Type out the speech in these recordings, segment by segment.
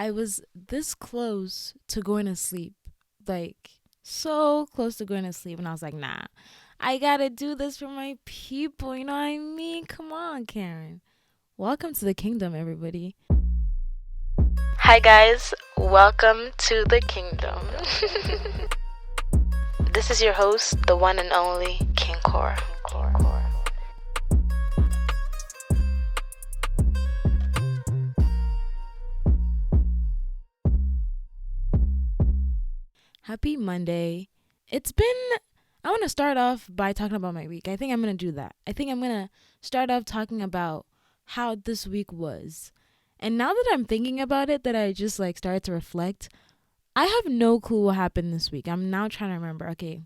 I was this close to going to sleep. Like, so close to going to sleep. And I was like, nah, I gotta do this for my people. You know what I mean? Come on, Karen. Welcome to the kingdom, everybody. Hi, guys. Welcome to the kingdom. This is your host, the one and only King Cora. Happy Monday. I want to start off by talking about my week. I think I'm going to do that. I think I'm going to start off talking about how this week was. And now that I'm thinking about it, that I just like started to reflect, I have no clue what happened this week. I'm now trying to remember. Okay,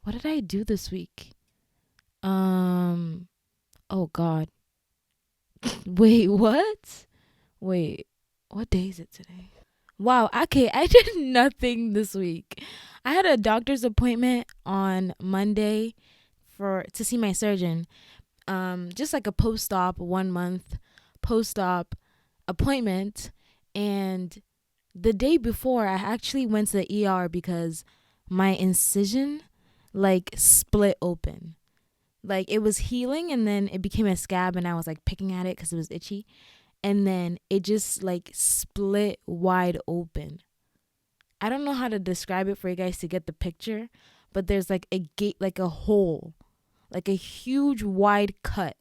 what did I do this week? Oh God. Wait, what? Wait, what day is it today? Wow, okay, I did nothing this week. I had a doctor's appointment on Monday for to see my surgeon. Just like a post-op 1 month post-op appointment, and the day before I actually went to the ER because my incision like split open. Like it was healing and then it became a scab and I was like picking at it cuz it was itchy, and then it just like split wide open. I don't know how to describe it for you guys to get the picture, but there's like a gate, like a hole, like a huge wide cut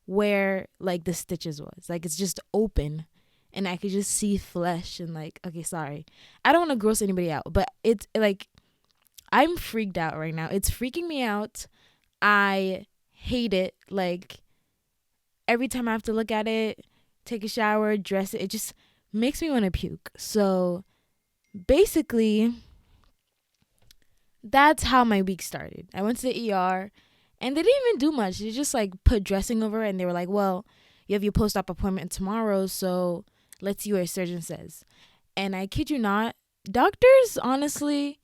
where like the stitches was. Like it's just open and I could just see flesh and like, okay, sorry. I don't want to gross anybody out, but it's like I'm freaked out right now. It's freaking me out. I hate it. Like every time I have to look at it, take a shower, dress it, it just makes me want to puke. So basically, that's how my week started. I went to the ER and they didn't even do much. They just like put dressing over it and they were like, well, you have your post op appointment tomorrow, so let's see what your surgeon says. And I kid you not, doctors, honestly,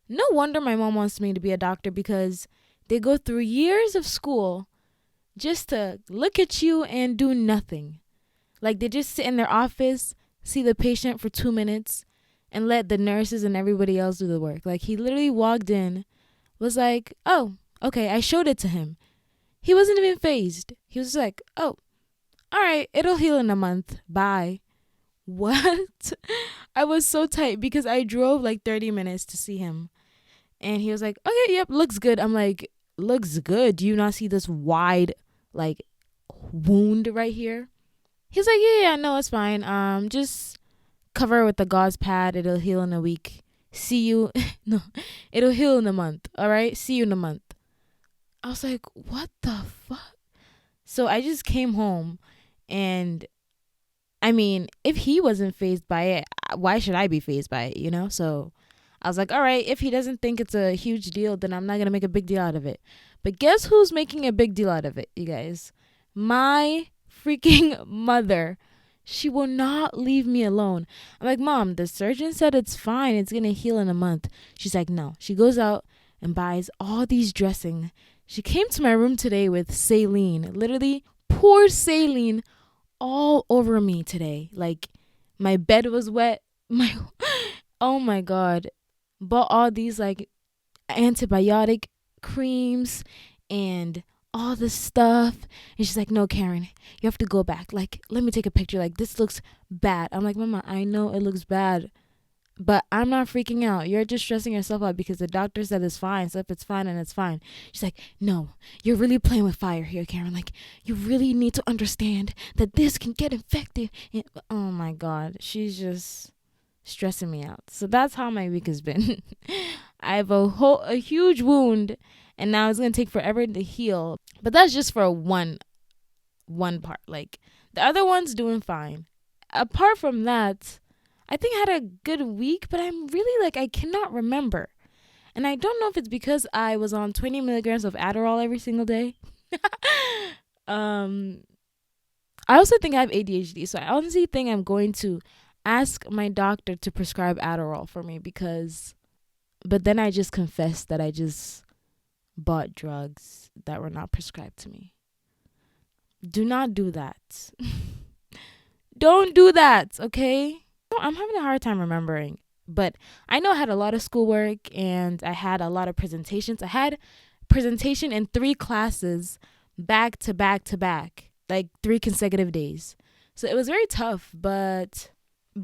no wonder my mom wants me to be a doctor because they go through years of school just to look at you and do nothing. Like they just sit in their office, see the patient for 2 minutes, and let the nurses and everybody else do the work. Like he literally walked in, was like, oh, okay, I showed it to him. He wasn't even phased. He was like, oh, all right, it'll heal in a month. Bye. What? I was so tight because I drove like 30 minutes to see him. And he was like, okay, yep, looks good. I'm like, looks good. Do you not see this wide, like, wound right here? He's like, yeah, no, it's fine. Just cover it with the gauze pad. It'll heal in a week. See you. No, it'll heal in a month. All right. See you in a month. I was like, what the fuck? So I just came home, and I mean, if he wasn't phased by it, why should I be phased by it? You know? So I was like, all right, if he doesn't think it's a huge deal, then I'm not going to make a big deal out of it. But guess who's making a big deal out of it, you guys? My freaking mother. She will not leave me alone. I'm like, Mom, the surgeon said it's fine. It's going to heal in a month. She's like, no. She goes out and buys all these dressing. She came to my room today with saline. Literally poured saline all over me today. Like, my bed was wet. Oh my God. Bought all these like antibiotic creams and all this stuff. And she's like, no, Karen, you have to go back. Like, let me take a picture. Like, this looks bad. I'm like, Mama, I know it looks bad, but I'm not freaking out. You're just stressing yourself out because the doctor said it's fine. So if it's fine, and it's fine. She's like, no, you're really playing with fire here, Karen. Like, you really need to understand that this can get infected. And, oh my God. She's just stressing me out. So that's how my week has been. I have a huge wound, and now it's gonna take forever to heal. But that's just for one part. Like the other one's doing fine. Apart from that, I think I had a good week, but I'm really like I cannot remember. And I don't know if it's because I was on 20 milligrams of Adderall every single day. um I also think I have ADHD, so I honestly think I'm going to ask my doctor to prescribe Adderall for me because but then I just confessed that I just bought drugs that were not prescribed to me. Do not do that. Don't do that, okay? I'm having a hard time remembering, but I know I had a lot of schoolwork and I had a lot of presentations. I had presentation in 3 classes back to back to back, like 3 consecutive days. So it was very tough, but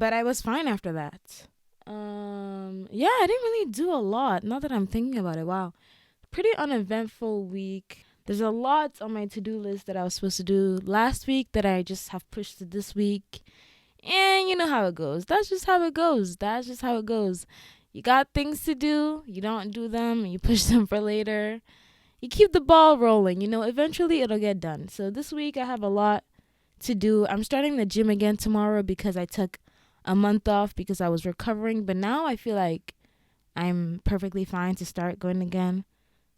I was fine after that. Yeah, I didn't really do a lot. Not that I'm thinking about it. Wow. Pretty uneventful week. There's a lot on my to-do list that I was supposed to do last week that I just have pushed to this week. And you know how it goes. That's just how it goes. That's just how it goes. You got things to do, you don't do them, and you push them for later. You keep the ball rolling, eventually it'll get done. So this week I have a lot to do. I'm starting the gym again tomorrow because I took a month off because I was recovering, but now I feel like I'm perfectly fine to start going again.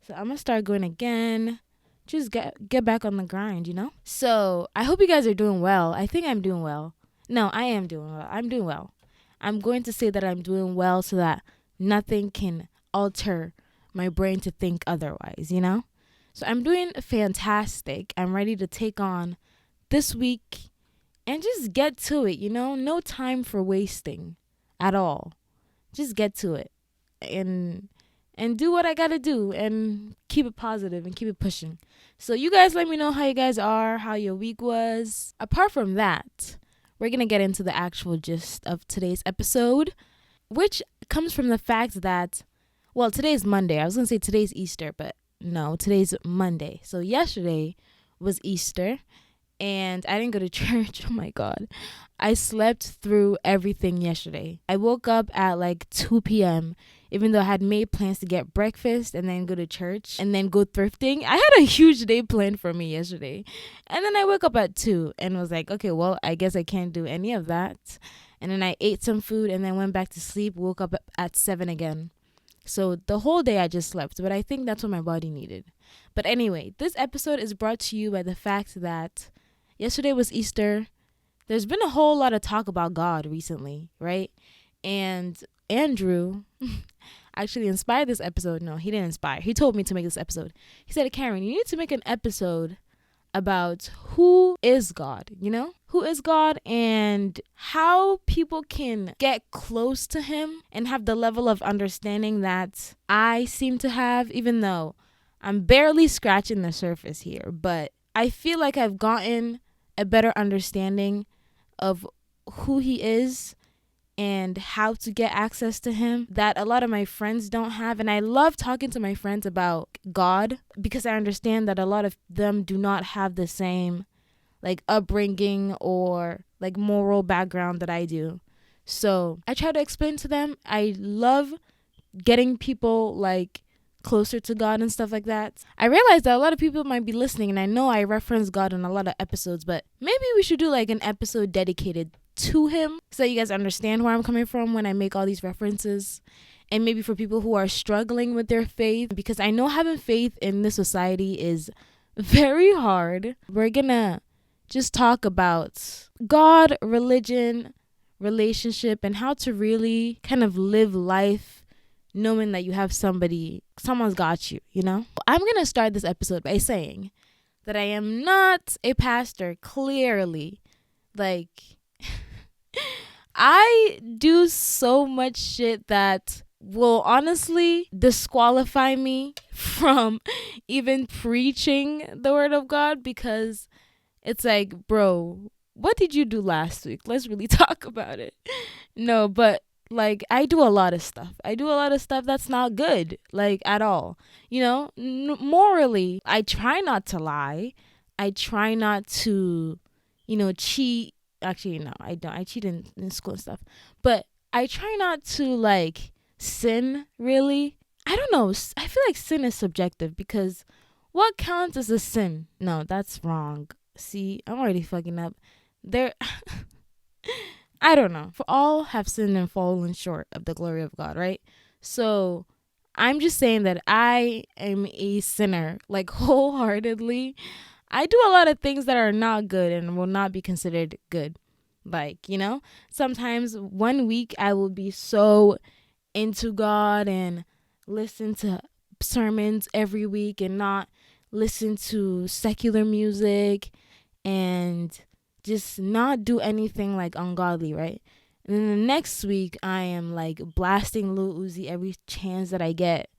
So I'm gonna start going again. Just get back on the grind. So I hope you guys are doing well. I think I'm doing well. No, I am doing well. I'm doing well. I'm going to say that I'm doing well so that nothing can alter my brain to think otherwise. So I'm doing fantastic. I'm ready to take on this week and just get to it. No time for wasting at all. Just get to it and do what I gotta do and keep it positive and keep it pushing. So you guys let me know how you guys are, how your week was. Apart from that, we're gonna get into the actual gist of today's episode, which comes from the fact that, well, today's Monday. I was gonna say today's Easter, but no, today's Monday. So yesterday was Easter and I didn't go to church. Oh my God. I slept through everything yesterday. I woke up at like 2 p.m. even though I had made plans to get breakfast and then go to church and then go thrifting. I had a huge day planned for me yesterday. And then I woke up at 2 and was like, okay, well, I guess I can't do any of that. And then I ate some food and then went back to sleep, woke up at 7 again. So the whole day I just slept, but I think that's what my body needed. But anyway, this episode is brought to you by the fact that yesterday was Easter. There's been a whole lot of talk about God recently, right? And Andrew actually inspired this episode. No, he didn't inspire. He told me to make this episode. He said, Karen, you need to make an episode about who is God, Who is God and how people can get close to him and have the level of understanding that I seem to have, even though I'm barely scratching the surface here. But I feel like I've gotten a better understanding of who he is and how to get access to him that a lot of my friends don't have. And I love talking to my friends about God because I understand that a lot of them do not have the same like upbringing or like moral background that I do. So I try to explain to them. I love getting people like closer to God and stuff like that. I realize that a lot of people might be listening, and I know I reference God in a lot of episodes, but maybe we should do like an episode dedicated to him so that you guys understand where I'm coming from when I make all these references. And maybe for people who are struggling with their faith, because I know having faith in this society is very hard. We're gonna just talk about God, religion, relationship, and how to really kind of live life knowing that you have someone's got you. I'm gonna start this episode by saying that I am not a pastor, clearly. Like, I do so much shit that will honestly disqualify me from even preaching the word of God, because it's like, bro, what did you do last week? Let's really talk about it. No, but like, I do a lot of stuff. I do a lot of stuff that's not good, like, at all. Morally, I try not to lie. I try not to, cheat. Actually, no, I don't. I cheat in school and stuff. But I try not to, like, sin, really. I don't know. I feel like sin is subjective because what counts as a sin? No, that's wrong. See, I'm already fucking up. I don't know. For all have sinned and fallen short of the glory of God, right? So I'm just saying that I am a sinner, like, wholeheartedly. I do a lot of things that are not good and will not be considered good. Like, sometimes one week I will be so into God and listen to sermons every week and not listen to secular music and just not do anything like ungodly, right? And then the next week, I am like blasting Lil Uzi every chance that I get,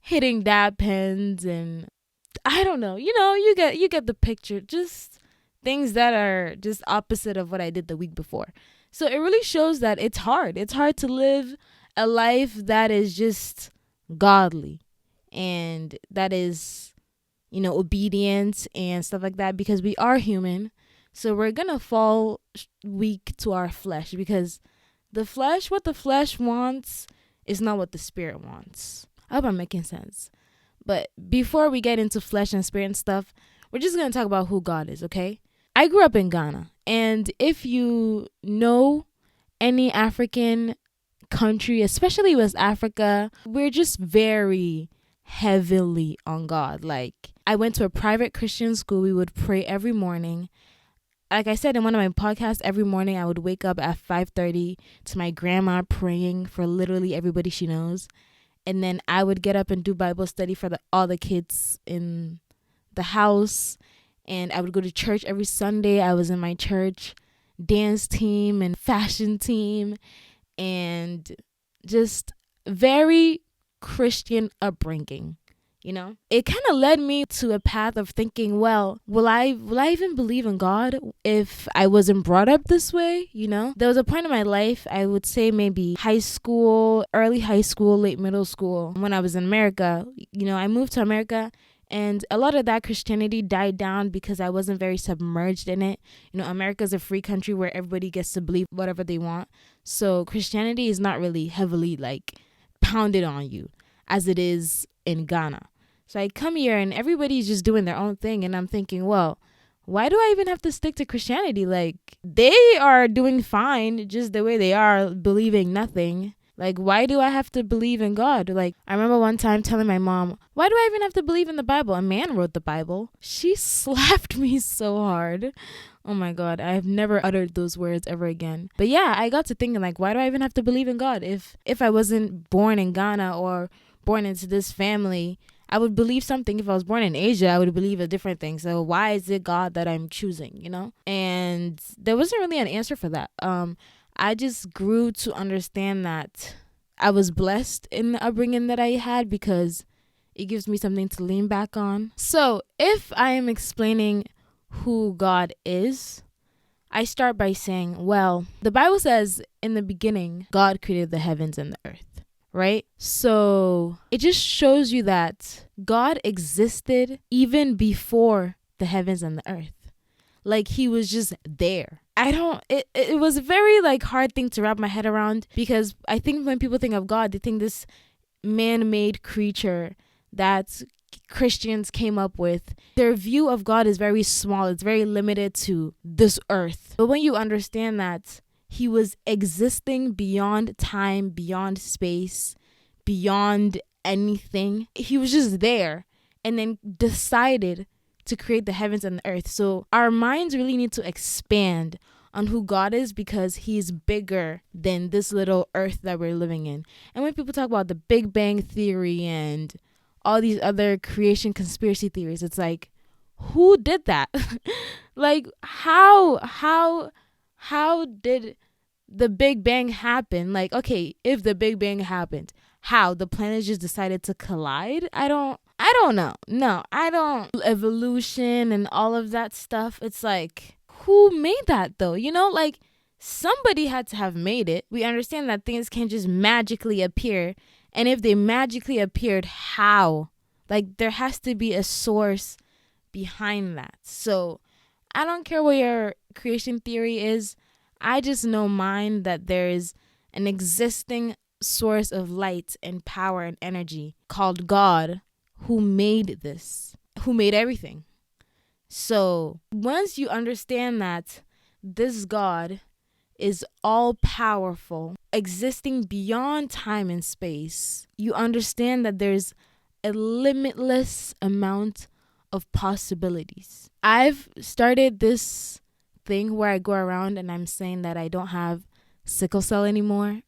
hitting dab pens, and I don't know. You get the picture. Just things that are just opposite of what I did the week before. So it really shows that it's hard. It's hard to live a life that is just godly and that is, obedient and stuff like that, because we are human. So we're going to fall weak to our flesh, because what the flesh wants is not what the spirit wants. I hope I'm making sense. But before we get into flesh and spirit and stuff, we're just going to talk about who God is, okay? I grew up in Ghana. And if you know any African country, especially West Africa, we're just very heavily on God. Like, I went to a private Christian school. We would pray every morning. Like I said in one of my podcasts, every morning I would wake up at 5:30 to my grandma praying for literally everybody she knows. And then I would get up and do Bible study for all the kids in the house. And I would go to church every Sunday. I was in my church dance team and fashion team, and just very Christian upbringing. It kind of led me to a path of thinking, well, will I even believe in God if I wasn't brought up this way? There was a point in my life, I would say maybe high school, early high school, late middle school, when I was in America. I moved to America, and a lot of that Christianity died down because I wasn't very submerged in it. America's a free country where everybody gets to believe whatever they want. So Christianity is not really heavily like pounded on you as it is in Ghana. So I come here and everybody's just doing their own thing. And I'm thinking, well, why do I even have to stick to Christianity? Like, they are doing fine just the way they are, believing nothing. Like, why do I have to believe in God? Like, I remember one time telling my mom, why do I even have to believe in the Bible? A man wrote the Bible. She slapped me so hard. Oh my God, I have never uttered those words ever again. But yeah, I got to thinking, like, why do I even have to believe in God? If I wasn't born in Ghana or born into this family, I would believe something. If I was born in Asia, I would believe a different thing. So why is it God that I'm choosing, And there wasn't really an answer for that. I just grew to understand that I was blessed in the upbringing that I had, because it gives me something to lean back on. So if I am explaining who God is, I start by saying, well, the Bible says in the beginning, God created the heavens and the earth, right? So it just shows you that God existed even before the heavens and the earth. Like, he was just there. It was a very like hard thing to wrap my head around, because I think when people think of God, they think this man-made creature that Christians came up with. Their view of God is very small. It's very limited to this earth. But when you understand that he was existing beyond time, beyond space, beyond anything, he was just there and then decided to create the heavens and the earth. So our minds really need to expand on who God is, because he's bigger than this little earth that we're living in. And when people talk about the Big Bang Theory and all these other creation conspiracy theories, it's like, who did that? Like, how did the Big Bang happen? Like, okay, if the Big Bang happened, how the planets just decided to collide? I don't know. No, I don't. Evolution and all of that stuff. It's like, who made that though? Like, somebody had to have made it. We understand that things can't just magically appear. And if they magically appeared, how? Like, there has to be a source behind that. So I don't care what your creation theory is. I just know mine, that there is an existing source of light and power and energy called God, who made this, who made everything. So once you understand that this God is all powerful, existing beyond time and space, you understand that there's a limitless amount of possibilities. I've started this thing where I go around and I'm saying that I don't have sickle cell anymore.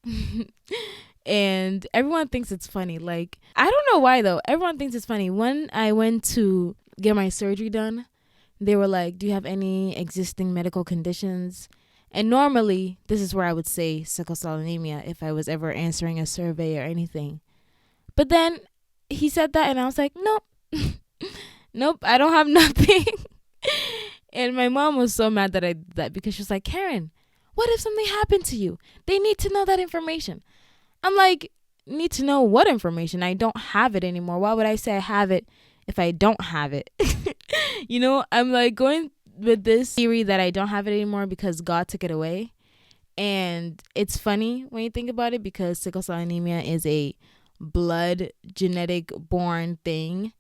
And everyone thinks it's funny. Like, I don't know why though. Everyone thinks it's funny. When I went to get my surgery done, they were like, do you have any existing medical conditions? And normally, this is where I would say sickle cell anemia if I was ever answering a survey or anything. But then he said that, and I was like, nope, nope, I don't have nothing. And my mom was so mad that I did that because she was like, Karen, what if something happened to you? They need to know that information. I'm like, need to know what information? I don't have it anymore. Why would I say I have it if I don't have it? I'm like going with this theory that I don't have it anymore because God took it away. And it's funny when you think about it because sickle cell anemia is a blood genetic born thing.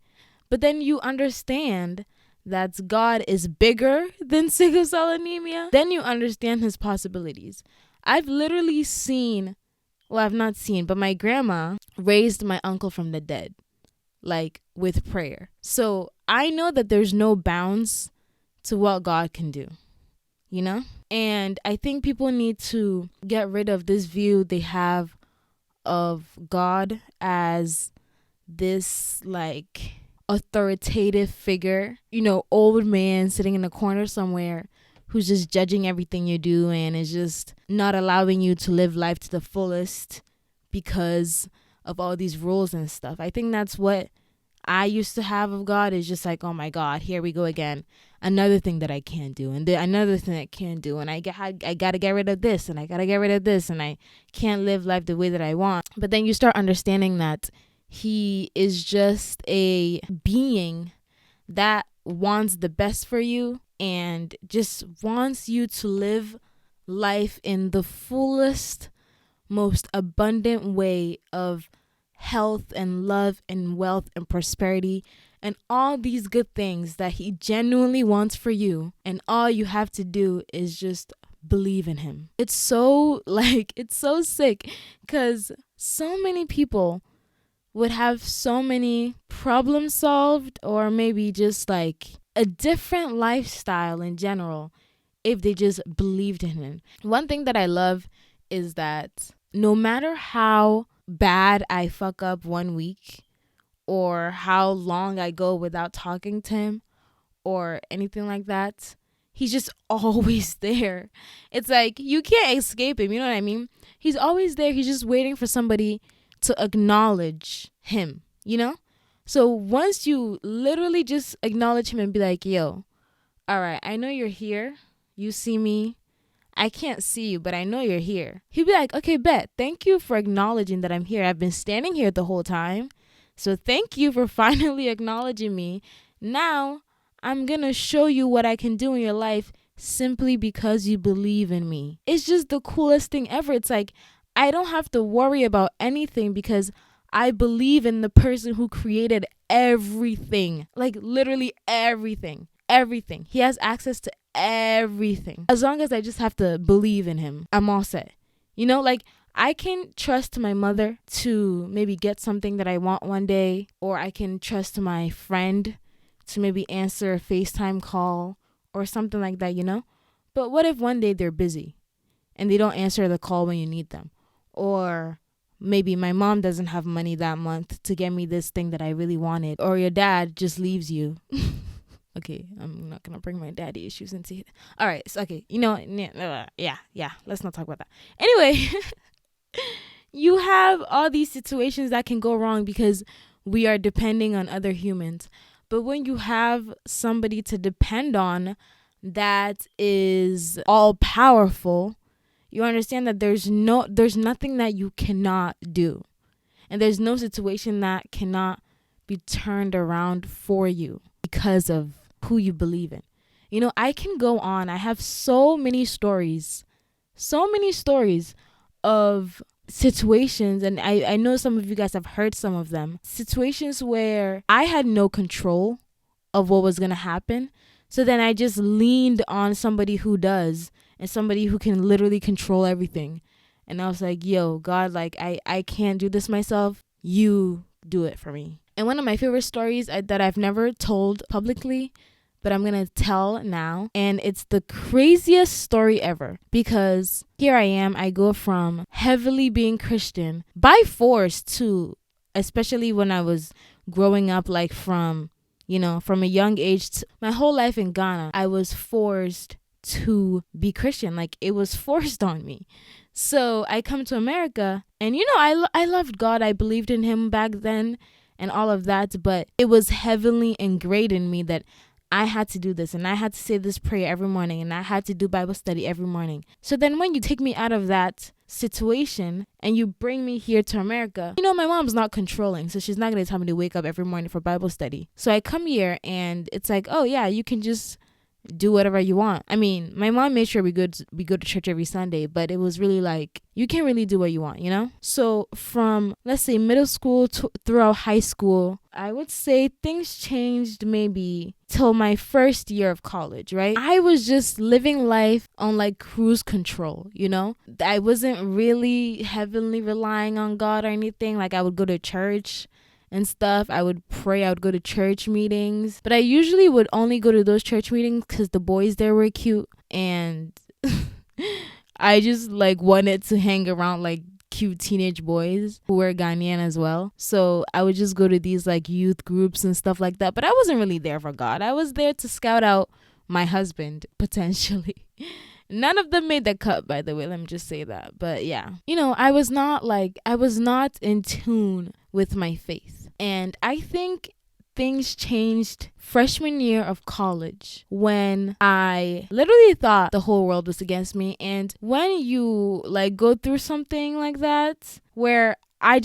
But then you understand that God is bigger than sickle cell anemia. Then you understand his possibilities. I've literally I've not seen, but my grandma raised my uncle from the dead, like with prayer. So I know that there's no bounds to what God can do, And I think people need to get rid of this view they have of God as this like authoritative figure, old man sitting in a corner somewhere who's just judging everything you do and is just not allowing you to live life to the fullest because of all these rules and stuff. I think that's what I used to have of God, is just like, oh my God, here we go again. Another thing that I can't do, and another thing I can't do, and I got to get rid of this, and I got to get rid of this, and I can't live life the way that I want. But then you start understanding that he is just a being that wants the best for you and just wants you to live life in the fullest, most abundant way of health and love and wealth and prosperity and all these good things that he genuinely wants for you. And all you have to do is just believe in him. It's so sick because so many people would have so many problems solved, or maybe just like a different lifestyle in general if they just believed in him. One thing that I love is that no matter how bad I fuck up one week or how long I go without talking to him or anything like that, he's just always there. It's like you can't escape him, you know what I mean? He's always there. He's just waiting for somebody to acknowledge him, So once you literally just acknowledge him and be like, yo, all right, I know you're here. You see me. I can't see you, but I know you're here. He'll be like, okay, bet. Thank you for acknowledging that I'm here. I've been standing here the whole time. So thank you for finally acknowledging me. Now I'm going to show you what I can do in your life simply because you believe in me. It's just the coolest thing ever. It's like, I don't have to worry about anything because I believe in the person who created everything. Like literally everything. Everything. He has access to everything. As long as I just have to believe in him, I'm all set. Like I can trust my mother to maybe get something that I want one day, or I can trust my friend to maybe answer a FaceTime call or something like that, But what if one day they're busy and they don't answer the call when you need them? Or maybe my mom doesn't have money that month to get me this thing that I really wanted. Or your dad just leaves you. Okay, I'm not going to bring my daddy issues into it. All right, so, okay, yeah, let's not talk about that. Anyway, you have all these situations that can go wrong because we are depending on other humans. But when you have somebody to depend on that is all powerful, you understand that there's nothing that you cannot do. And there's no situation that cannot be turned around for you because of who you believe in. I can go on. I have so many stories of situations, and I know some of you guys have heard some of them. Situations where I had no control of what was going to happen. So then I just leaned on somebody who does, and somebody who can literally control everything. And I was like, yo, God, like I can't do this myself. You do it for me. And one of my favorite stories that I've never told publicly, but I'm going to tell now. And it's the craziest story ever. Because here I am. I go from heavily being Christian by force to, especially when I was growing up, like from a young age, my whole life in Ghana, I was forced to be Christian. Like, it was forced on me. So I come to America, and I loved God. I believed in him back then and all of that, but it was heavily ingrained in me that I had to do this, and I had to say this prayer every morning, and I had to do Bible study every morning. So then when you take me out of that situation and you bring me here to America, my mom's not controlling, so she's not going to tell me to wake up every morning for Bible study. So I come here, and it's like, oh yeah, you can just do whatever you want. I mean, my mom made sure we go to church every Sunday, but it was really like, you can't really do what you want, So from, let's say, middle school throughout high school, I would say things changed maybe till my first year of college, right? I was just living life on like cruise control, I wasn't really heavily relying on God or anything. Like, I would go to church and stuff. I would pray. I would go to church meetings, but I usually would only go to those church meetings because the boys there were cute, and I just like wanted to hang around like cute teenage boys who were Ghanaian as well. So I would just go to these like youth groups and stuff like that, but I wasn't really there for God. I was there to scout out my husband, potentially. None of them made the cut, by the way. Let me just say that. But yeah, I was not in tune with my faith. And I think things changed freshman year of college when I literally thought the whole world was against me. And when you like go through something like that, where I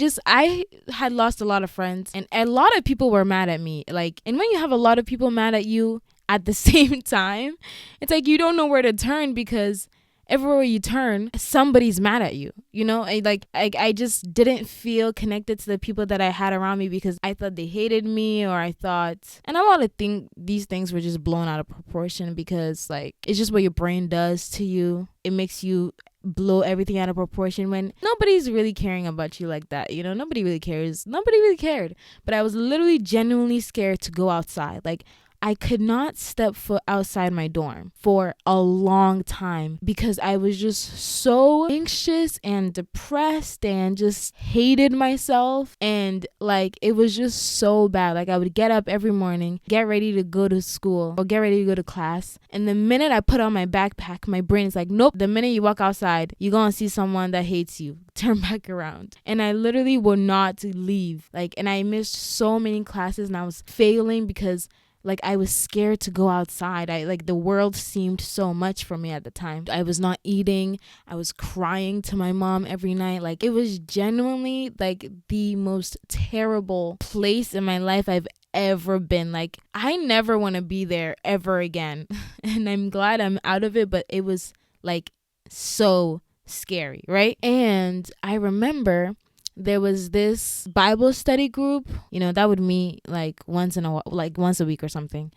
had lost a lot of friends, and a lot of people were mad at me. Like, and when you have a lot of people mad at you at the same time, it's like you don't know where to turn, because everywhere you turn, somebody's mad at you. I just didn't feel connected to the people that I had around me, because I thought they hated me, or I thought, and a lot of these things were just blown out of proportion, because like, it's just what your brain does to you. It makes you blow everything out of proportion when nobody's really caring about you like that. Nobody really cares. Nobody really cared. But I was literally genuinely scared to go outside. Like, I could not step foot outside my dorm for a long time, because I was just so anxious and depressed and just hated myself. And like, it was just so bad. Like, I would get up every morning, get ready to go to school or get ready to go to class. And the minute I put on my backpack, my brain is like, nope, the minute you walk outside, you're going to see someone that hates you. Turn back around. And I literally would not leave. Like, and I missed so many classes, and I was failing because like, I was scared to go outside. The world seemed so much for me at the time. I was not eating. I was crying to my mom every night. Like, it was genuinely like the most terrible place in my life I've ever been. Like, I never want to be there ever again. And I'm glad I'm out of it, but it was like so scary, right? And I remember there was this Bible study group, that would meet like once a week or something.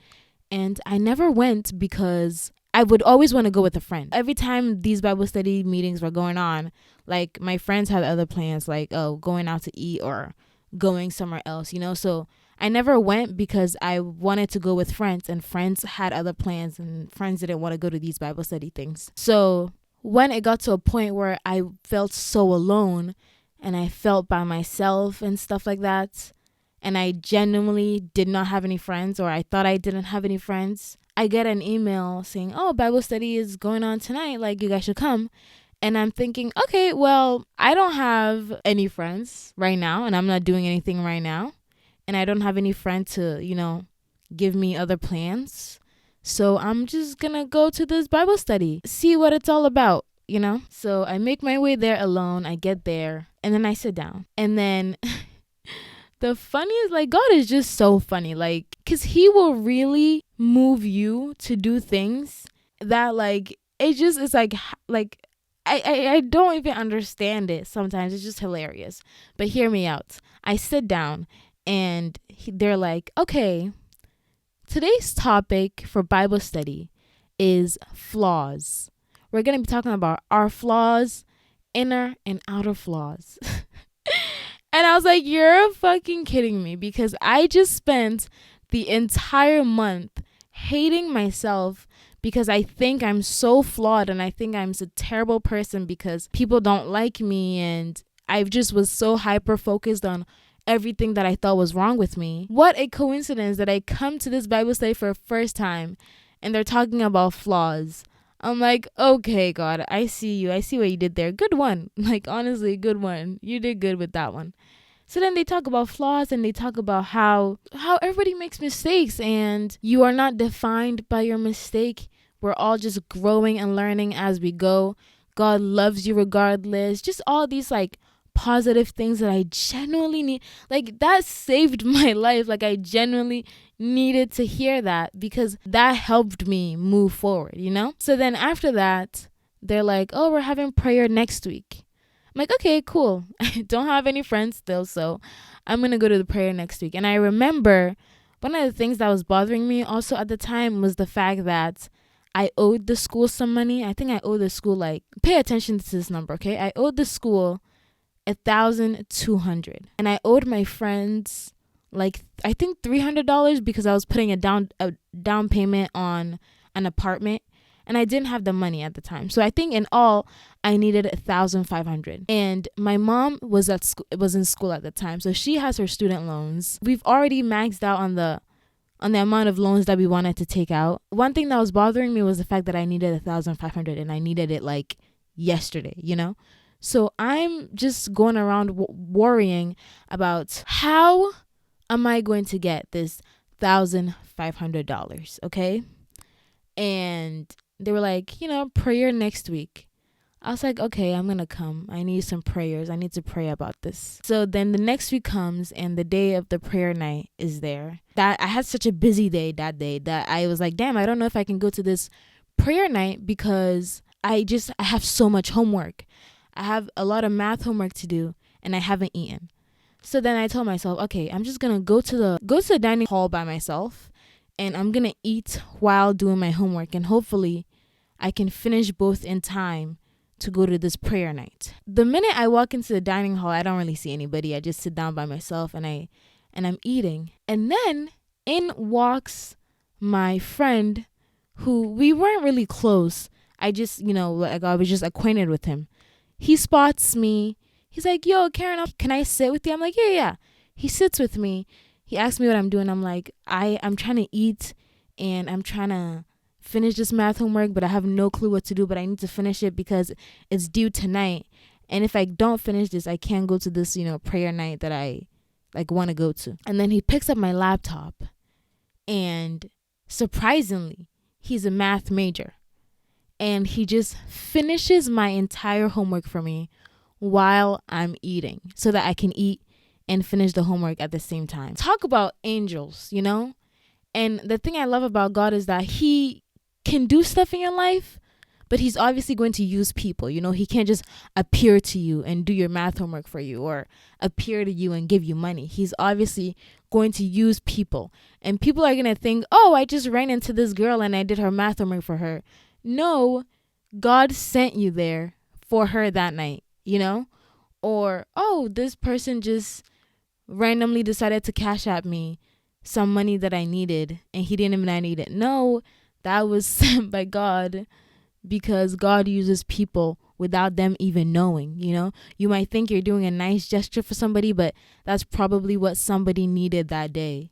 And I never went because I would always want to go with a friend. Every time these Bible study meetings were going on, like, my friends had other plans, like, going out to eat or going somewhere else, So I never went because I wanted to go with friends, and friends had other plans, and friends didn't want to go to these Bible study things. So when it got to a point where I felt so alone, and I felt by myself and stuff like that, and I genuinely did not have any friends, or I thought I didn't have any friends, I get an email saying, oh, Bible study is going on tonight, like, you guys should come. And I'm thinking, okay, well, I don't have any friends right now, and I'm not doing anything right now, and I don't have any friend to, give me other plans, so I'm just gonna go to this Bible study, see what it's all about. So I make my way there alone. I get there, and then I sit down. And then the funniest, like, God is just so funny, like, because he will really move you to do things that, like, it just is like I don't even understand it sometimes. It's just hilarious. But hear me out. I sit down, and they're like, okay, today's topic for Bible study is flaws. We're going to be talking about our flaws, inner and outer flaws. And I was like, you're fucking kidding me, because I just spent the entire month hating myself because I think I'm so flawed, and I think I'm a terrible person because people don't like me, and I just was so hyper focused on everything that I thought was wrong with me. What a coincidence that I come to this Bible study for the first time, and they're talking about flaws. I'm like, okay, God, I see you. I see what you did there. Good one. Like, honestly, good one. You did good with that one. So then they talk about flaws and they talk about how everybody makes mistakes and you are not defined by your mistake. We're all just growing and learning as we go. God loves you regardless. Just all these like positive things that I genuinely need. Like that saved my life. Like I genuinely needed to hear that because that helped me move forward, you know? So then after that, they're like, "Oh, we're having prayer next week." I'm like, okay, cool. I don't have any friends still, so I'm going to go to the prayer next week. And I remember one of the things that was bothering me also at the time was the fact that I owed the school some money. I think I owed the school, like, pay attention to this number, okay? I owed the school $1,200. And I owed my friends, like, I think $300 because I was putting a down payment on an apartment. And I didn't have the money at the time. So I think in all, I needed $1,500. And my mom was in school at the time. So she has her student loans. We've already maxed out on the amount of loans that we wanted to take out. One thing that was bothering me was the fact that I needed $1,500 and I needed it like yesterday, you know? So I'm just going around worrying about how am I going to get this $1,500, okay? And they were like, prayer next week. I was like, okay, I'm going to come. I need some prayers. I need to pray about this. So then the next week comes and the day of the prayer night is there. That I had such a busy day that day that I was like, damn, I don't know if I can go to this prayer night because I have so much homework. I have a lot of math homework to do and I haven't eaten. So then I told myself, okay, I'm just going to go to the dining hall by myself. And I'm going to eat while doing my homework. And hopefully I can finish both in time to go to this prayer night. The minute I walk into the dining hall, I don't really see anybody. I just sit down by myself and I'm eating. And then in walks my friend who we weren't really close. I just, like I was just acquainted with him. He spots me. He's like, "Yo, Karen, can I sit with you?" I'm like, yeah. He sits with me. He asked me what I'm doing. I'm like, I'm trying to eat and I'm trying to finish this math homework, but I have no clue what to do, but I need to finish it because it's due tonight. And if I don't finish this, I can't go to this, prayer night that I like want to go to. And then he picks up my laptop and surprisingly, he's a math major and he just finishes my entire homework for me while I'm eating so that I can eat and finish the homework at the same time. Talk about angels, And the thing I love about God is that he can do stuff in your life, but he's obviously going to use people. He can't just appear to you and do your math homework for you or appear to you and give you money. He's obviously going to use people. And people are going to think, "Oh, I just ran into this girl and I did her math homework for her." No, God sent you there for her that night, Or, "Oh, this person just randomly decided to cash at me some money that I needed and he didn't even know I needed." No, that was sent by God because God uses people without them even knowing, You might think you're doing a nice gesture for somebody, but that's probably what somebody needed that day,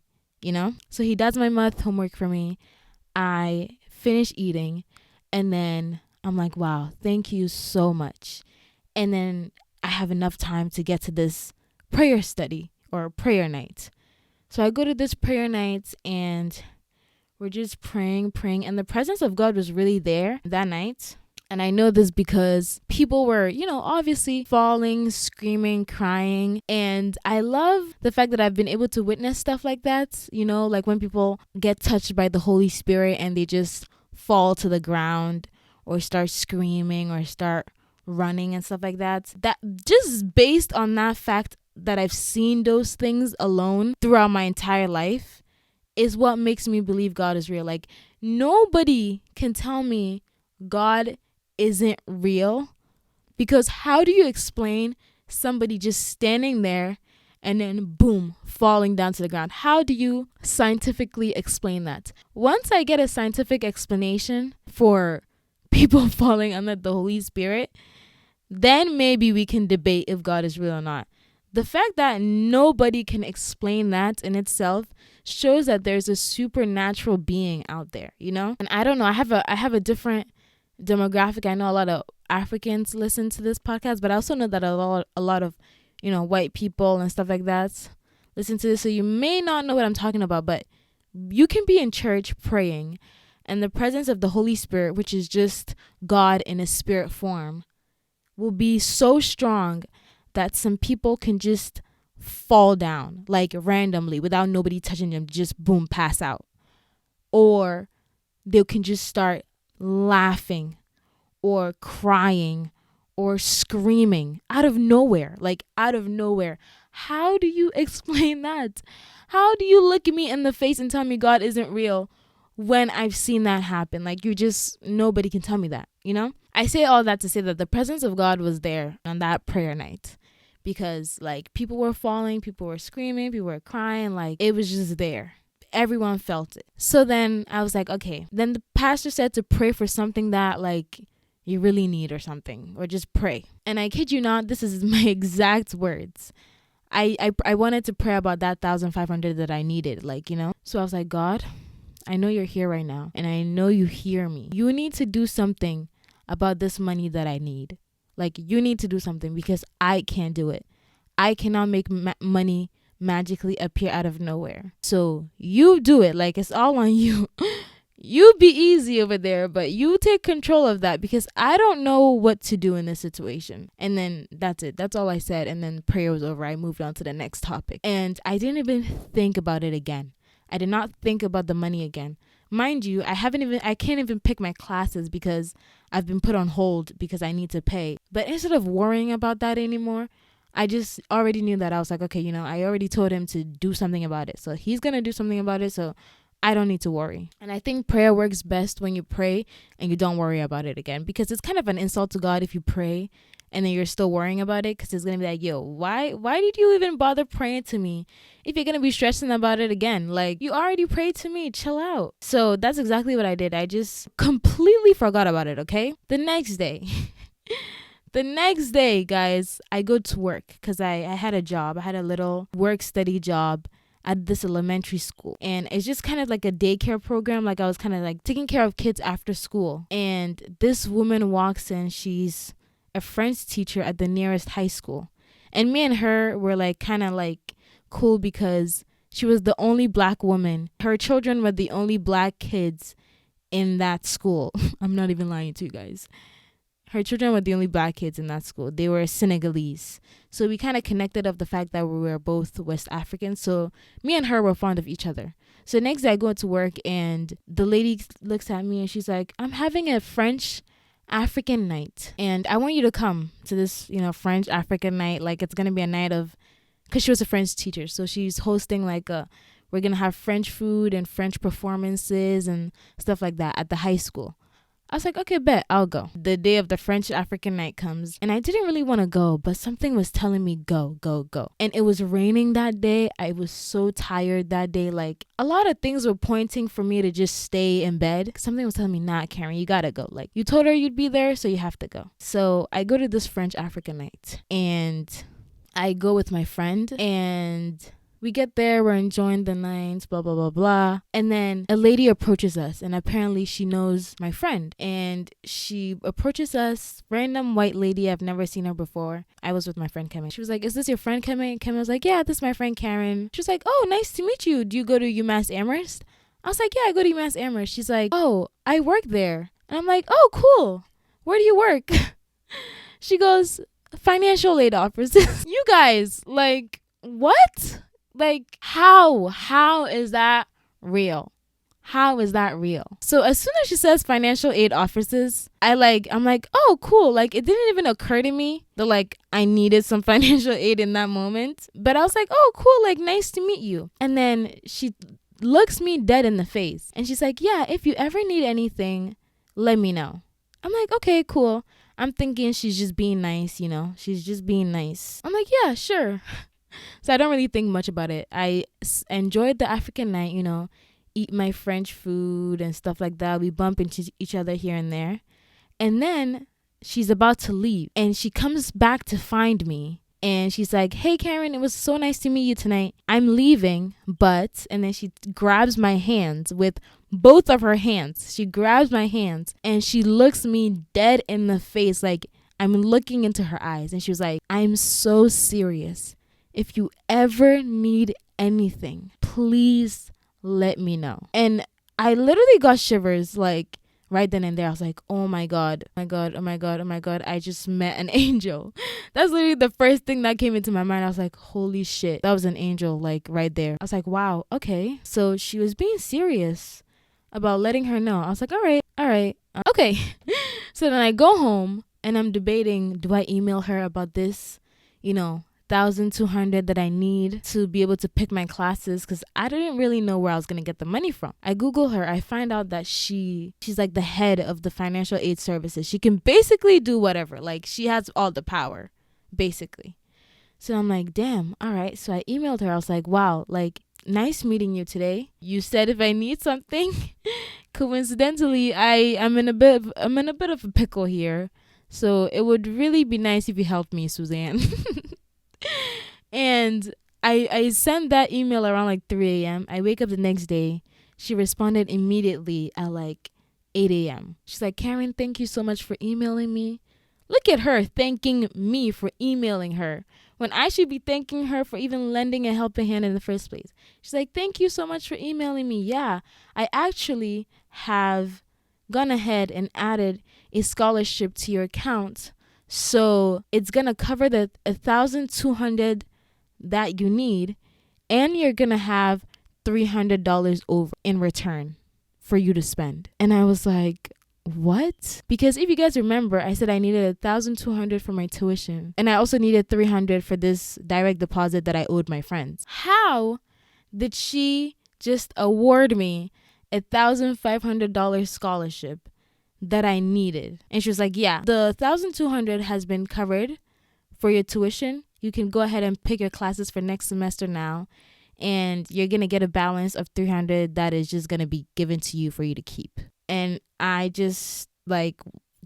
So he does my math homework for me. I finish eating and then I'm like, wow, thank you so much. And then I have enough time to get to this prayer study or prayer night. So I go to this prayer night and we're just praying. And the presence of God was really there that night. And I know this because people were, obviously falling, screaming, crying. And I love the fact that I've been able to witness stuff like that. Like when people get touched by the Holy Spirit and they just fall to the ground or start screaming or start running and stuff like that. That just based on that fact that I've seen those things alone throughout my entire life is what makes me believe God is real. Like nobody can tell me God isn't real because how do you explain somebody just standing there and then boom, falling down to the ground? How do you scientifically explain that? Once I get a scientific explanation for people falling under the Holy Spirit, then maybe we can debate if God is real or not. The fact that nobody can explain that in itself shows that there's a supernatural being out there, And I don't know, I have a different demographic. I know a lot of Africans listen to this podcast, but I also know that a lot of, white people and stuff like that listen to this. So you may not know what I'm talking about, but you can be in church praying, and the presence of the Holy Spirit, which is just God in a spirit form, will be so strong that some people can just fall down, like randomly, without nobody touching them, just boom, pass out. Or they can just start laughing or crying or screaming out of nowhere, like out of nowhere. How do you explain that? How do you look at me in the face and tell me God isn't real when I've seen that happen? Like, nobody can tell me that, I say all that to say that the presence of God was there on that prayer night, because like people were falling, people were screaming, people were crying, like it was just there. Everyone felt it. So then I was like, okay. Then the pastor said to pray for something that like you really need or something, or just pray. And I kid you not, this is my exact words. I wanted to pray about that 1,500 that I needed, So I was like, God, I know you're here right now, and I know you hear me. You need to do something about this money that I need. Like, you need to do something, because I can't do it. I cannot make money magically appear out of nowhere. So you do it. Like, it's all on you. You be easy over there, but you take control of that, because I don't know what to do in this situation. And then that's it. That's all I said. And then prayer was over. I moved on to the next topic. And I didn't even think about it again. I did not think about the money again. Mind you, I can't even pick my classes because I've been put on hold because I need to pay. But instead of worrying about that anymore, I just already knew that I was like, okay, I already told him to do something about it. So he's going to do something about it. So I don't need to worry. And I think prayer works best when you pray and you don't worry about it again, because it's kind of an insult to God if you pray and then you're still worrying about it, because it's going to be like, yo, why did you even bother praying to me if you're going to be stressing about it again? Like, you already prayed to me. Chill out. So that's exactly what I did. I just completely forgot about it, okay? The next day, guys, I go to work because I had a job. I had a little work-study job at this elementary school, and it's just kind of like a daycare program. Like, I was kind of like taking care of kids after school, and this woman walks in. She's a French teacher at the nearest high school, and me and her were like kind of like cool because she was the only black woman. Her children were the only black kids in that school. I'm not even lying to you guys. Her children were the only black kids in that school. They were Senegalese. So we kind of connected of the fact that we were both West Africans. So me and her were fond of each other. So next day I go to work, and the lady looks at me and she's like, I'm having a French African night, and I want you to come to this, French African night. Like, it's going to be a night of, because she was a French teacher. So she's hosting we're going to have French food and French performances and stuff like that at the high school. I was like, okay, bet, I'll go. The day of the French African night comes, and I didn't really want to go, but something was telling me go, go, go. And it was raining that day. I was so tired that day. Like, a lot of things were pointing for me to just stay in bed. Something was telling me, nah, Karen, you gotta go. Like, you told her you'd be there, so you have to go. So I go to this French African night, and I go with my friend, and we get there, we're enjoying the night, blah, blah, blah, blah. And then a lady approaches us, and apparently she knows my friend. And she approaches us, random white lady. I've never seen her before. I was with my friend Kevin. She was like, is this your friend Kevin? And Kevin was like, yeah, this is my friend Karen. She was like, oh, nice to meet you. Do you go to UMass Amherst? I was like, yeah, I go to UMass Amherst. She's like, oh, I work there. And I'm like, oh, cool. Where do you work? She goes, financial aid officers. You guys, like, what? Like, how is that real? How is that real? So as soon as she says financial aid officers, I'm like, oh, cool. Like, it didn't even occur to me that like I needed some financial aid in that moment. But I was like, oh, cool. Like, nice to meet you. And then she looks me dead in the face, and she's like, yeah, if you ever need anything, let me know. I'm like, okay, cool. I'm thinking she's just being nice, She's just being nice. I'm like, yeah, sure. So I don't really think much about it. I enjoyed the African night, eat my French food and stuff like that. We bump into each other here and there. And then she's about to leave, and she comes back to find me. And she's like, hey, Karen, it was so nice to meet you tonight. I'm leaving, but, and then she grabs my hands with both of her hands. She grabs my hands and she looks me dead in the face. Like, I'm looking into her eyes. And she was like, I'm so serious. If you ever need anything, please let me know. And I literally got shivers, like, right then and there. I was like, oh my God, oh my God, oh my God, oh my God. I just met an angel. That's literally the first thing that came into my mind. I was like, holy shit, that was an angel, like, right there. I was like, wow, okay. So she was being serious about letting her know. I was like, all right, okay. So then I go home and I'm debating, do I email her about this, 1,200 that I need to be able to pick my classes, because I didn't really know where I was going to get the money from. I Google her. I find out that she's like the head of the financial aid services. She can basically do whatever. Like, she has all the power, basically. So I'm like, damn, all right. So I emailed her. I was like, wow, like, nice meeting you today. You said if I need something. Coincidentally, I'm in a bit of a pickle here. So it would really be nice if you helped me, Suzanne. And I sent that email around like 3 a.m. I wake up the next day. She responded immediately at like 8 a.m. She's like, Karen, thank you so much for emailing me. Look at her thanking me for emailing her when I should be thanking her for even lending a helping hand in the first place. She's like, thank you so much for emailing me. Yeah, I actually have gone ahead and added a scholarship to your account. So it's going to cover the 1,200 that you need, and you're going to have $300 over in return for you to spend. And I was like, what? Because if you guys remember, I said I needed 1,200 for my tuition, and I also needed 300 for this direct deposit that I owed my friends. How did she just award me $1,500 scholarship that I needed? And she was like, yeah, the 1,200 has been covered for your tuition. You can go ahead and pick your classes for next semester now, and you're going to get a balance of 300 that is just going to be given to you for you to keep. And I just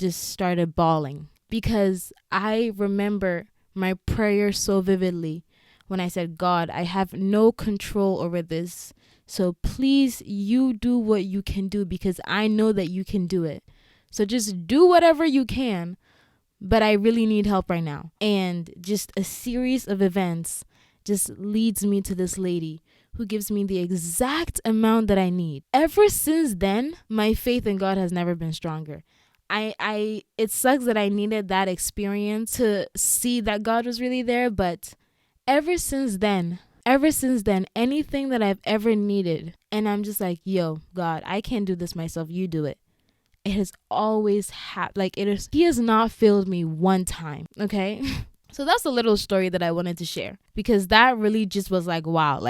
started bawling, because I remember my prayer so vividly when I said, God, I have no control over this. So please, you do what you can do, because I know that you can do it. So just do whatever you can, but I really need help right now. And just a series of events just leads me to this lady who gives me the exact amount that I need. Ever since then, my faith in God has never been stronger. It sucks that I needed that experience to see that God was really there, but ever since then, anything that I've ever needed, and I'm just like, yo, God, I can't do this myself, you do it. It has always he has not failed me one time, okay? So that's a little story that I wanted to share, because that really just was like, wow,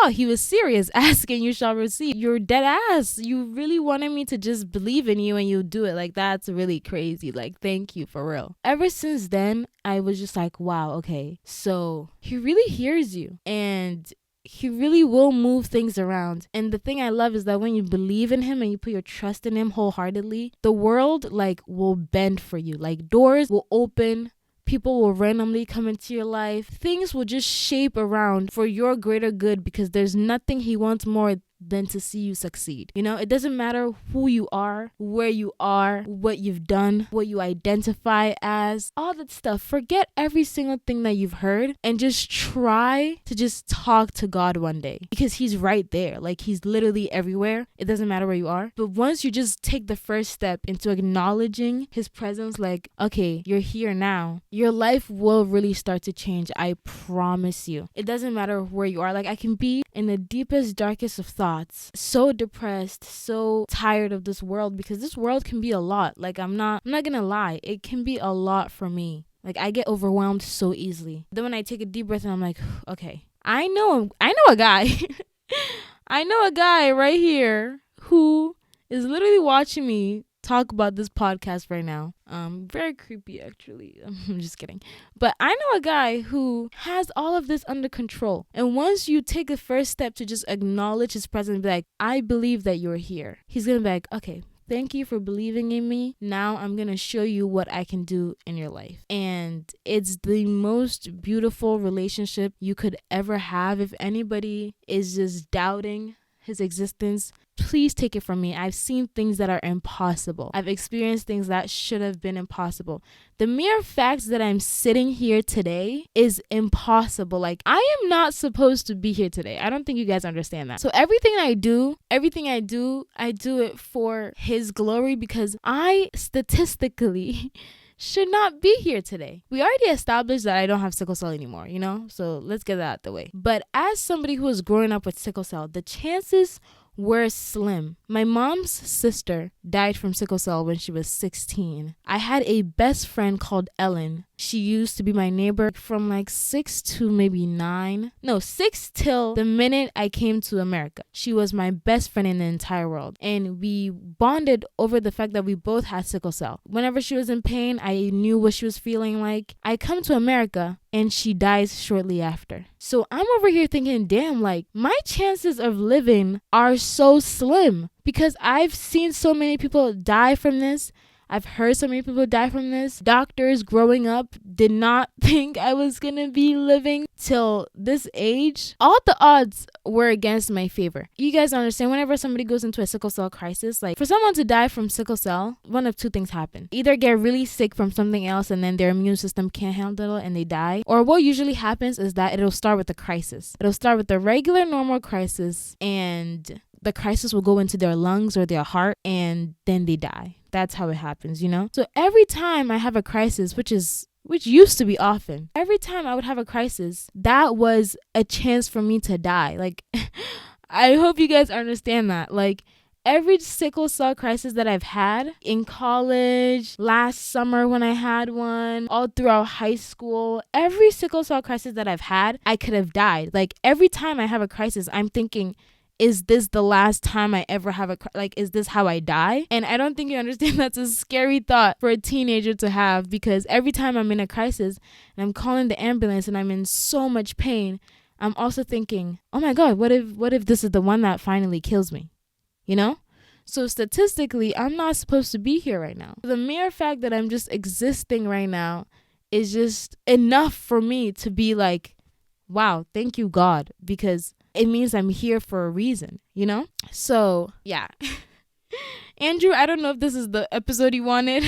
he was serious. Ask and you shall receive. You're dead ass. You really wanted me to just believe in you and you do it. Like, that's really crazy. Like, thank you, for real. Ever since then, I was just like, wow, okay, so he really hears you, and he really will move things around. And the thing I love is that when you believe in him and you put your trust in him wholeheartedly, the world will bend for you. Like, doors will open. People will randomly come into your life. Things will just shape around for your greater good, because there's nothing he wants more than to see you succeed. It doesn't matter who you are, where you are, what you've done, what you identify as, all that stuff. Forget every single thing that you've heard and just try to just talk to God one day, because he's right there. Like, he's literally everywhere. It doesn't matter where you are. But once you just take the first step into acknowledging his presence, like, okay, you're here now, your life will really start to change. I promise you. It doesn't matter where you are. Like, I can be in the deepest, darkest of thoughts, so depressed, so tired of this world, because this world can be a lot. Like, I'm not gonna lie, it can be a lot for me. Like, I get overwhelmed so easily. Then when I take a deep breath and I'm like, okay, I know a guy. I know a guy right here who is literally watching me talk about this podcast right now. Very creepy, actually. I'm just kidding. But I know a guy who has all of this under control. And once you take the first step to just acknowledge his presence, be like, I believe that you're here. He's gonna be like, okay, thank you for believing in me. Now I'm gonna show you what I can do in your life. And it's the most beautiful relationship you could ever have. If anybody is just doubting his existence, please take it from me. I've seen things that are impossible. I've experienced things that should have been impossible. The mere fact that I'm sitting here today is impossible. Like, I am not supposed to be here today. I don't think you guys understand that. So everything I do, I do it for his glory, because I statistically should not be here today. We already established that I don't have sickle cell anymore, you know? So let's get that out the way. But as somebody who was growing up with sickle cell, the chances were slim. My mom's sister died from sickle cell when she was 16. I had a best friend called Ellen. She used to be my neighbor from like 6 to maybe 9. No, 6 till the minute I came to America. She was my best friend in the entire world. And we bonded over the fact that we both had sickle cell. Whenever she was in pain, I knew what she was feeling like. I come to America and she dies shortly after. So I'm over here thinking, damn, like my chances of living are so slim, because I've seen so many people die from this. I've heard so many people die from this. Doctors growing up did not think I was going to be living till this age. All the odds were against my favor. You guys understand, whenever somebody goes into a sickle cell crisis, like for someone to die from sickle cell, one of two things happen. Either get really sick from something else and then their immune system can't handle it and they die. Or what usually happens is that it'll start with a crisis. It'll start with a regular normal crisis, and the crisis will go into their lungs or their heart, and then they die. That's how it happens, you know? So every time I have a crisis, which used to be often, every time I would have a crisis, that was a chance for me to die. Like, I hope you guys understand that. Like, every sickle cell crisis that I've had in college, last summer when I had one, all throughout high school, every sickle cell crisis that I've had, I could have died. Like, every time I have a crisis, I'm thinking, is this the last time I ever have is this how I die? And I don't think you understand that's a scary thought for a teenager to have, because every time I'm in a crisis and I'm calling the ambulance and I'm in so much pain, I'm also thinking, oh my God, what if this is the one that finally kills me? You know? So statistically, I'm not supposed to be here right now. The mere fact that I'm just existing right now is just enough for me to be like, wow, thank you, God, because it means I'm here for a reason, you know? So, yeah. Andrew, I don't know if this is the episode you wanted.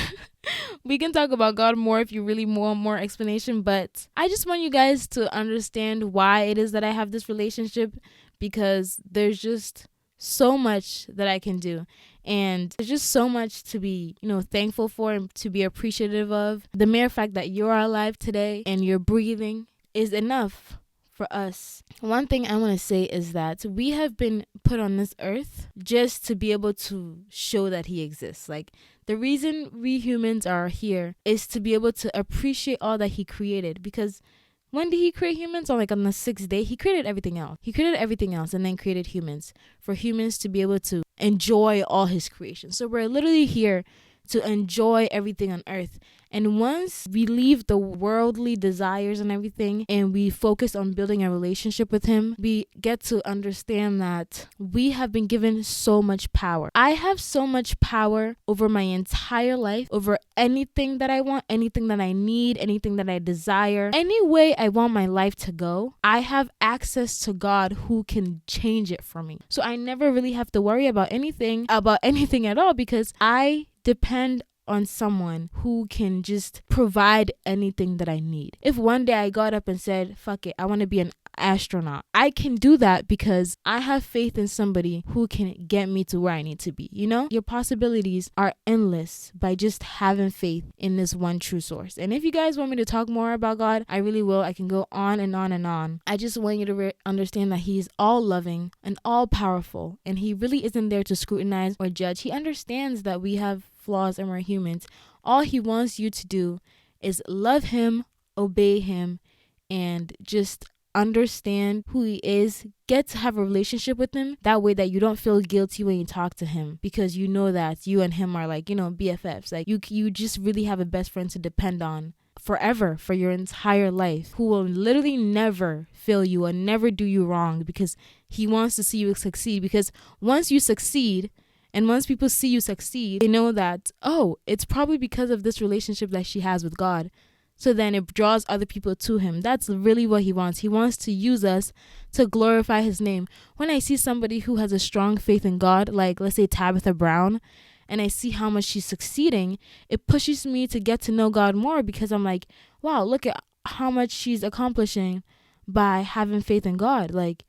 We can talk about God more if you really want more explanation, but I just want you guys to understand why it is that I have this relationship, because there's just so much that I can do. And there's just so much to be, thankful for and to be appreciative of. The mere fact that you're alive today and you're breathing is enough for us. One thing I want to say is that we have been put on this earth just to be able to show that he exists. Like, the reason we humans are here is to be able to appreciate all that he created, because when did he create humans? On the 6th day, he created everything else. He created everything else and then created humans, for humans to be able to enjoy all his creation. So we're literally here to enjoy everything on earth. And once we leave the worldly desires and everything and we focus on building a relationship with him, we get to understand that we have been given so much power. I have so much power over my entire life, over anything that I want, anything that I need, anything that I desire, any way I want my life to go. I have access to God who can change it for me. So I never really have to worry about anything at all, because I depend on someone who can just provide anything that I need. If one day I got up and said, fuck it, I want to be an astronaut, I can do that because I have faith in somebody who can get me to where I need to be. Your possibilities are endless by just having faith in this one true source. And if you guys want me to talk more about God, I really will. I can go on and on and on. I just want you to understand that he's all loving and all powerful, and he really isn't there to scrutinize or judge. He understands that we have flaws and we're humans. All he wants you to do is love him, obey him, and just understand who he is. Get to have a relationship with him, that way that you don't feel guilty when you talk to him, because you know that you and him are BFFs. Like, you just really have a best friend to depend on forever, for your entire life, who will literally never fail you and never do you wrong, because he wants to see you succeed. Because once you succeed, and once people see you succeed, they know that, oh, it's probably because of this relationship that she has with God. So then it draws other people to him. That's really what he wants. He wants to use us to glorify his name. When I see somebody who has a strong faith in God, like let's say Tabitha Brown, and I see how much she's succeeding, it pushes me to get to know God more, because I'm like, wow, look at how much she's accomplishing by having faith in God. Like,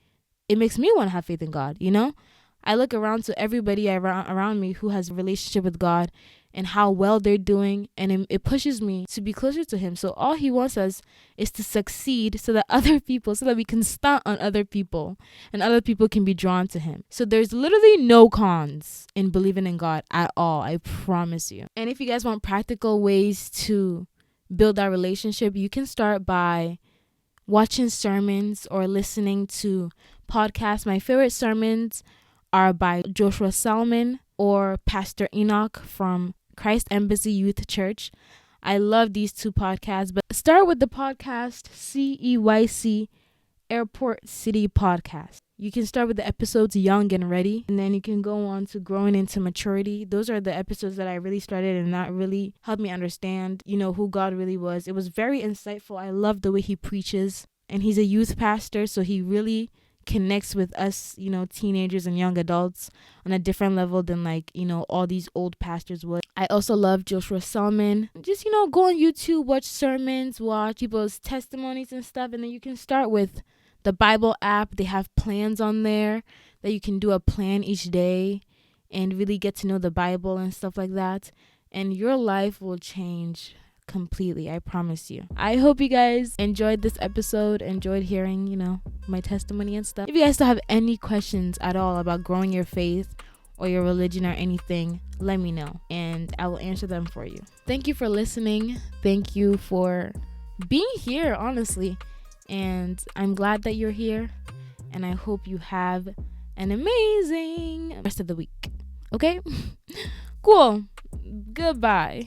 it makes me want to have faith in God, you know? I look around to everybody around me who has a relationship with God and how well they're doing, and it pushes me to be closer to him. So all he wants us is to succeed so that we can stunt on other people and other people can be drawn to him. So there's literally no cons in believing in God at all, I promise you. And if you guys want practical ways to build that relationship, you can start by watching sermons or listening to podcasts. My favorite sermons are by Joshua Salmon or Pastor Enoch from Christ Embassy Youth Church. I love these two podcasts, but start with the podcast CEYC Airport City Podcast. You can start with the episodes Young and Ready, and then you can go on to Growing into Maturity. Those are the episodes that I really started, and that really helped me understand, who God really was. It was very insightful. I love the way he preaches, and he's a youth pastor, so he really connects with us, teenagers and young adults on a different level than all these old pastors would. I also love Joshua Salmon. Just, go on YouTube, watch sermons, watch people's testimonies and stuff. And then you can start with the Bible app. They have plans on there that you can do a plan each day and really get to know the Bible and stuff like that. And your life will change completely, I promise you. I hope you guys enjoyed this episode, enjoyed hearing, my testimony and stuff. If you guys still have any questions at all about growing your faith or your religion or anything, let me know and I will answer them for you. Thank you for listening. Thank you for being here, honestly. And I'm glad that you're here, and I hope you have an amazing rest of the week. Okay? Cool. Goodbye.